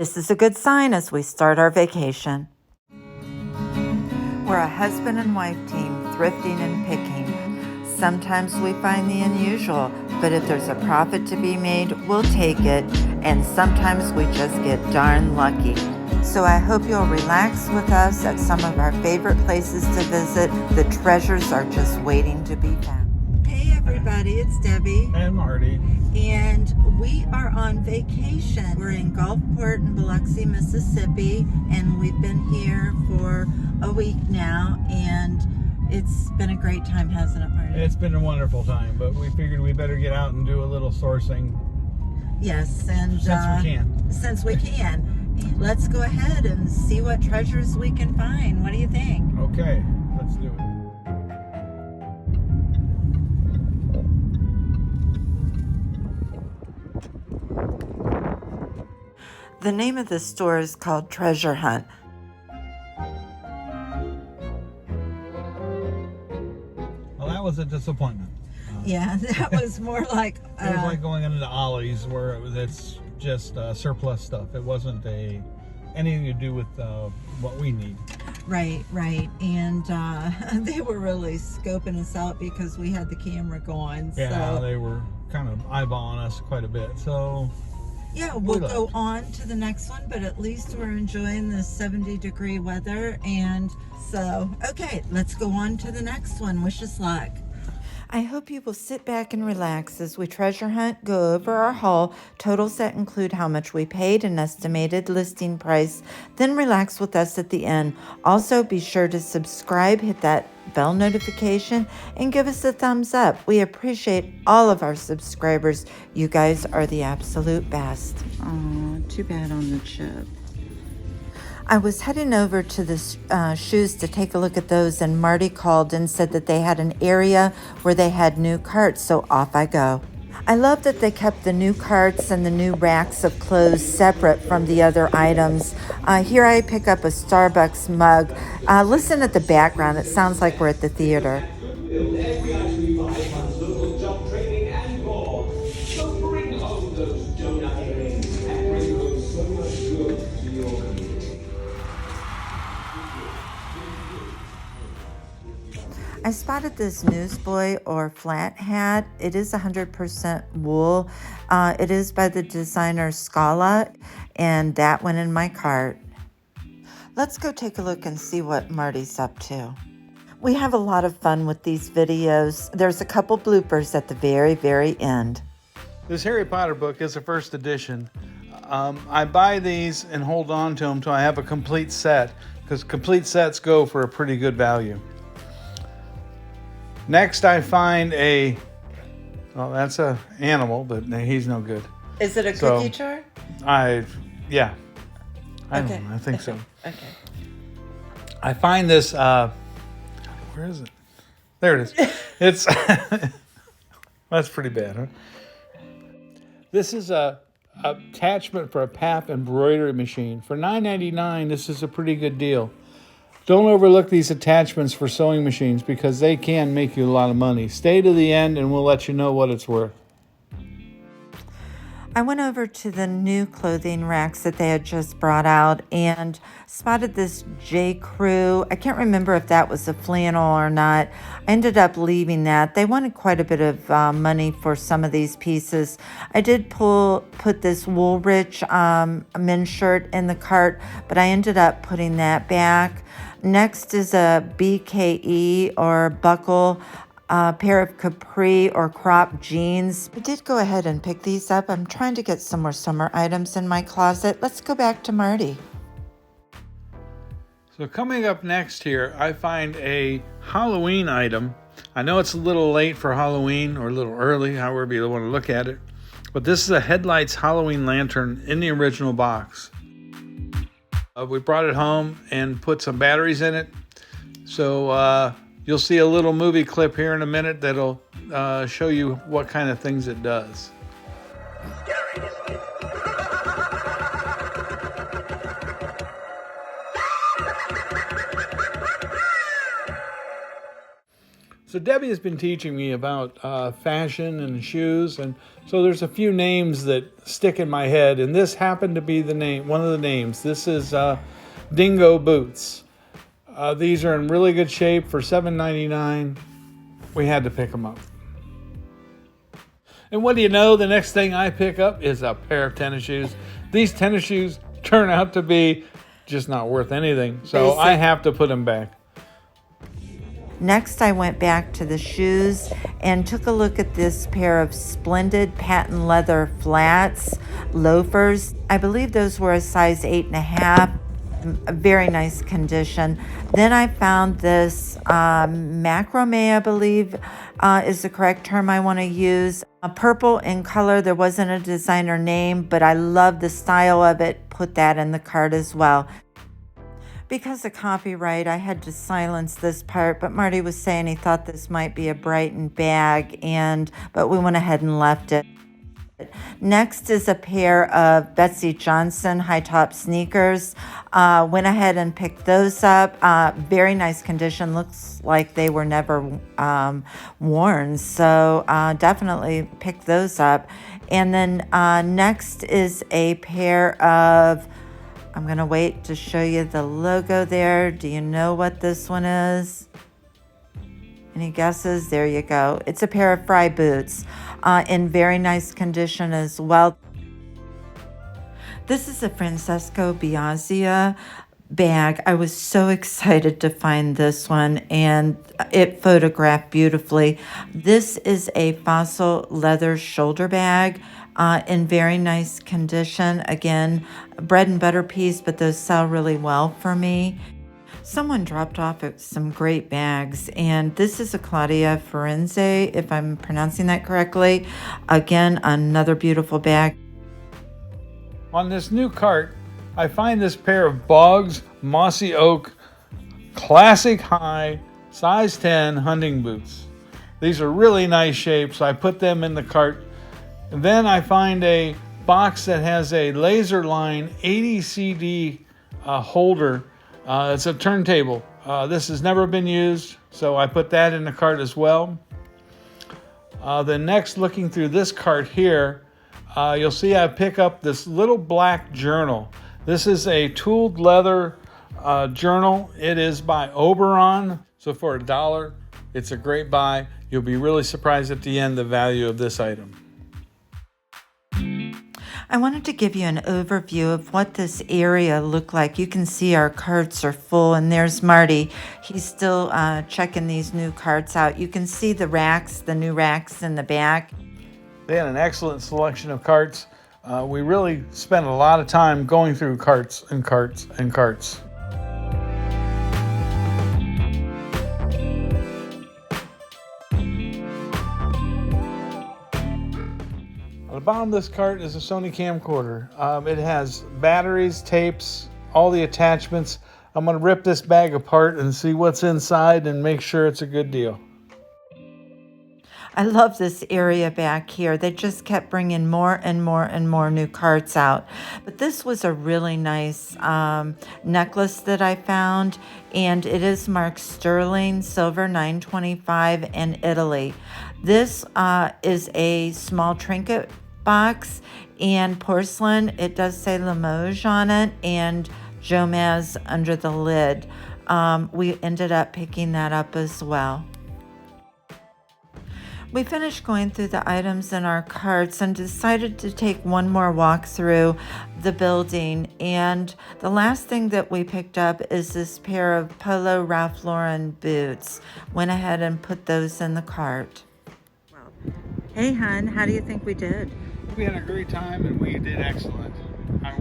This is a good sign as we start our vacation. We're a husband and wife team, thrifting and picking. Sometimes we find the unusual, but if there's a profit to be made, we'll take it, and sometimes we just get darn lucky. So I hope you'll relax with us at some of our favorite places to visit. The treasures are just waiting to be found. Hey everybody, it's Debbie. And Marty. And we are on vacation. We're in Gulfport in Biloxi, Mississippi, and we've been here for a week now, and it's been a great time, hasn't it, Marty? It's been a wonderful time, but we figured we better get out and do a little sourcing. Yes, and since we can. And let's go ahead and see what treasures we can find. What do you think? Okay, let's do it. The name of the store is called Treasure Hunt. Well, that was a disappointment. Yeah, that was more like... it was like going into Ollie's where it's just surplus stuff. It wasn't anything to do with what we need. Right. And they were really scoping us out because we had the camera going. Yeah, so. they were kind of eyeballing us quite a bit. So... yeah, we'll go on to the next one, but at least we're enjoying the 70-degree weather. And so, okay, let's go on to the next one. Wish us luck. I hope you will sit back and relax as we treasure hunt, go over our haul. Totals that include how much we paid, an estimated listing price, then relax with us at the end. Also, be sure to subscribe, hit that bell notification, and give us a thumbs up. We appreciate all of our subscribers. You guys are the absolute best. Oh, too bad on the chip. I was heading over to the shoes to take a look at those, and Marty called and said that they had an area where they had new carts, so off I go. I love that they kept the new carts and the new racks of clothes separate from the other items. Here I pick up a Starbucks mug. Listen at the background. It sounds like we're at the theater. I spotted this newsboy or flat hat. It is 100% wool. It is by the designer Scala, and that went in my cart. Let's go take a look and see what Marty's up to. We have a lot of fun with these videos. There's a couple bloopers at the very, very end. This Harry Potter book is a first edition. I buy these and hold on to them until I have a complete set, because complete sets go for a pretty good value. Next, I find well, that's a animal, but he's no good. Is it a cookie jar? Yeah. I Okay. don't know, I think so. Okay. I find this, where is it? There it is. It's, that's pretty bad, huh? This is a attachment for a PFAFF embroidery machine. For $9.99, this is a pretty good deal. Don't overlook these attachments for sewing machines because they can make you a lot of money. Stay to the end and we'll let you know what it's worth. I went over to the new clothing racks that they had just brought out and spotted this J. Crew. I can't remember if that was a flannel or not. I ended up leaving that. They wanted quite a bit of money for some of these pieces. I did put this Woolrich men's shirt in the cart, but I ended up putting that back. Next is a BKE or buckle pair of capri or cropped jeans. I did go ahead and pick these up. I'm trying to get some more summer items in my closet. Let's go back to Marty. So coming up next here, I find a Halloween item. I know it's a little late for Halloween or a little early, however you want to look at it. But this is a Headlights Halloween lantern in the original box. We brought it home and put some batteries in it. So you'll see a little movie clip here in a minute that'll show you what kind of things it does. So Debbie has been teaching me about fashion and shoes, and so there's a few names that stick in my head, and this happened to be the name, one of the names. This is Dingo Boots. These are in really good shape for $7.99. We had to pick them up. And what do you know? The next thing I pick up is a pair of tennis shoes. These tennis shoes turn out to be just not worth anything, so I have to put them back. Next, I went back to the shoes and took a look at this pair of Splendid patent leather flats, loafers. I believe those were a size 8.5, a very nice condition. Then I found this macrame, I believe is the correct term I want to use. Purple in color. There wasn't a designer name, but I love the style of it. Put that in the cart as well. Because of copyright, I had to silence this part, but Marty was saying he thought this might be a Brighton bag, but we went ahead and left it. Next is a pair of Betsy Johnson high top sneakers. Went ahead and picked those up. Very nice condition. Looks like they were never worn, so definitely picked those up. And then next is a pair of, I'm going to wait to show you the logo there. Do you know what this one is? Any guesses? There you go. It's a pair of Frye Boots in very nice condition as well. This is a Francesco Biasia bag. I was so excited to find this one, and it photographed beautifully. This is a fossil leather shoulder bag in very nice condition. Again, bread and butter piece, but those sell really well for me. Someone dropped off some great bags, and this is a Claudia Firenze, if I'm pronouncing that correctly. Again, another beautiful bag. On this new cart, I find this pair of Bogs Mossy Oak Classic High size 10 hunting boots. These are really nice shapes, so I put them in the cart. And then I find a box that has a Laserline 80 CD holder. It's a turntable. This has never been used, so I put that in the cart as well. Then next, looking through this cart here, you'll see I pick up this little black journal. This is a tooled leather journal. It is by Oberon, so for $1, it's a great buy. You'll be really surprised at the end the value of this item. I wanted to give you an overview of what this area looked like. You can see our carts are full, and there's Marty. He's still checking these new carts out. You can see the racks, the new racks in the back. They had an excellent selection of carts. We really spent a lot of time going through carts and carts and carts. On the bottom of this cart is a Sony camcorder. It has batteries, tapes, all the attachments. I'm going to rip this bag apart and see what's inside and make sure it's a good deal. I love this area back here. They just kept bringing more and more and more new carts out. But this was a really nice necklace that I found, and it is marked sterling silver 925 in Italy. This is a small trinket box and porcelain. It does say Limoges on it and Jomaz under the lid. We ended up picking that up as well. We finished going through the items in our carts and decided to take one more walk through the building. And the last thing that we picked up is this pair of Polo Ralph Lauren boots. Went ahead and put those in the cart. Hey, hon, how do you think we did? We had a great time and we did excellent.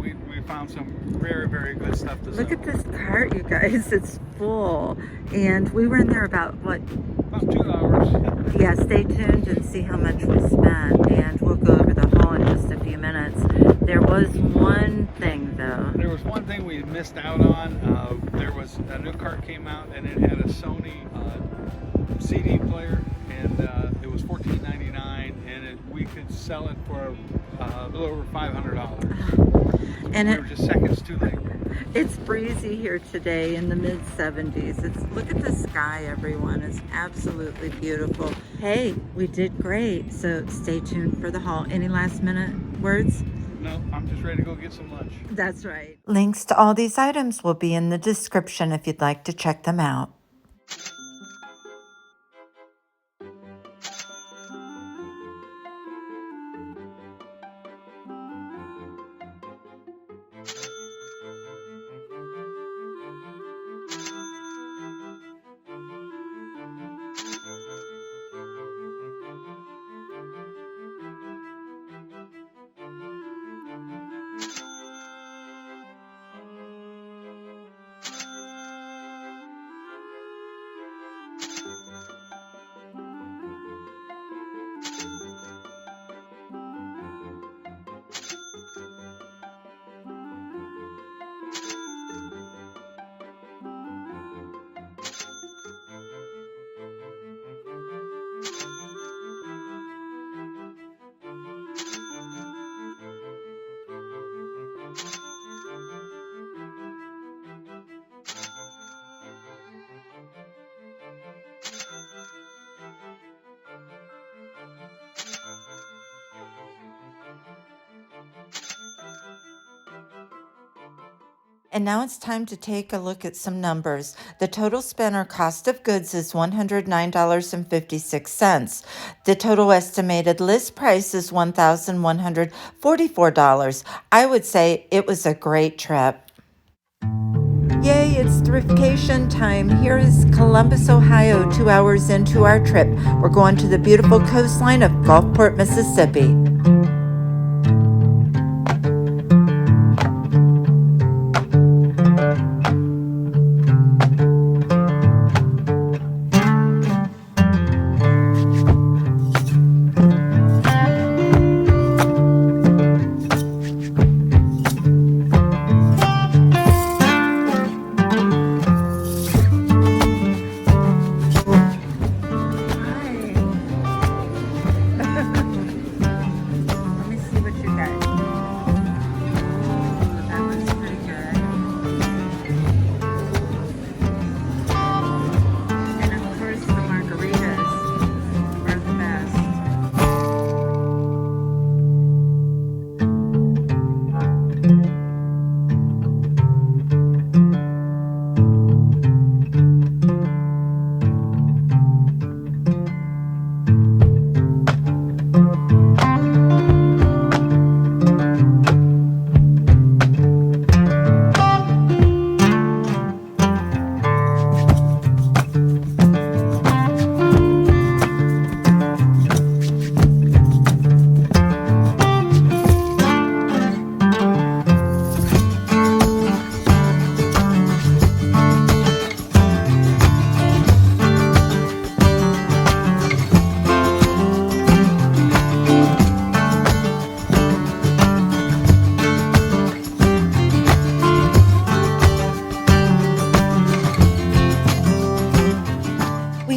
We found some very, very good stuff to sell. Look at this cart, you guys. It's full. And we were in there about 2 hours. Yeah, stay tuned and see how much we spent. And we'll go over the haul in just a few minutes. There was one thing, though. There was one thing we missed out on. There was a new cart came out and it had a Sony CD player. And it was $14.99. And we could sell it for a little over $500. And We were just seconds too late. it's breezy here today in the mid 70s. Look at the sky, everyone. It's absolutely beautiful. Hey, we did great. So stay tuned for the haul. Any last minute words? No, I'm just ready to go get some lunch. That's right. Links to all these items will be in the description if you'd like to check them out. And now it's time to take a look at some numbers. The total spent or cost of goods is $109.56. The total estimated list price is $1,144. I would say it was a great trip. Yay, it's thriftcation time. Here is Columbus, Ohio, 2 hours into our trip. We're going to the beautiful coastline of Gulfport, Mississippi.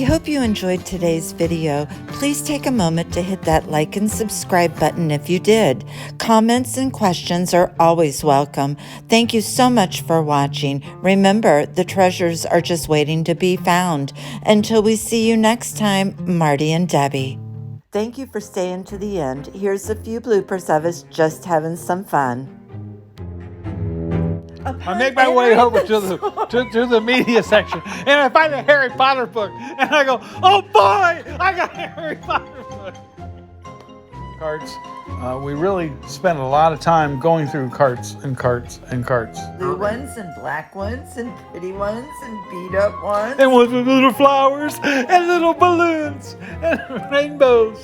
Hope you enjoyed today's video. Please take a moment to hit that like and subscribe button if you did. Comments and questions are always welcome. Thank you so much for watching. Remember, the treasures are just waiting to be found. Until we see you next time, Marty and Debbie. Thank you for staying to the end. Here's a few bloopers of us just having some fun. I make my way over to the media section, and I find a Harry Potter book, and I go, oh boy, I got a Harry Potter book. Carts. We really spent a lot of time going through carts and carts and carts. Blue ones and black ones and pretty ones and beat up ones. And ones with little flowers and little balloons and rainbows.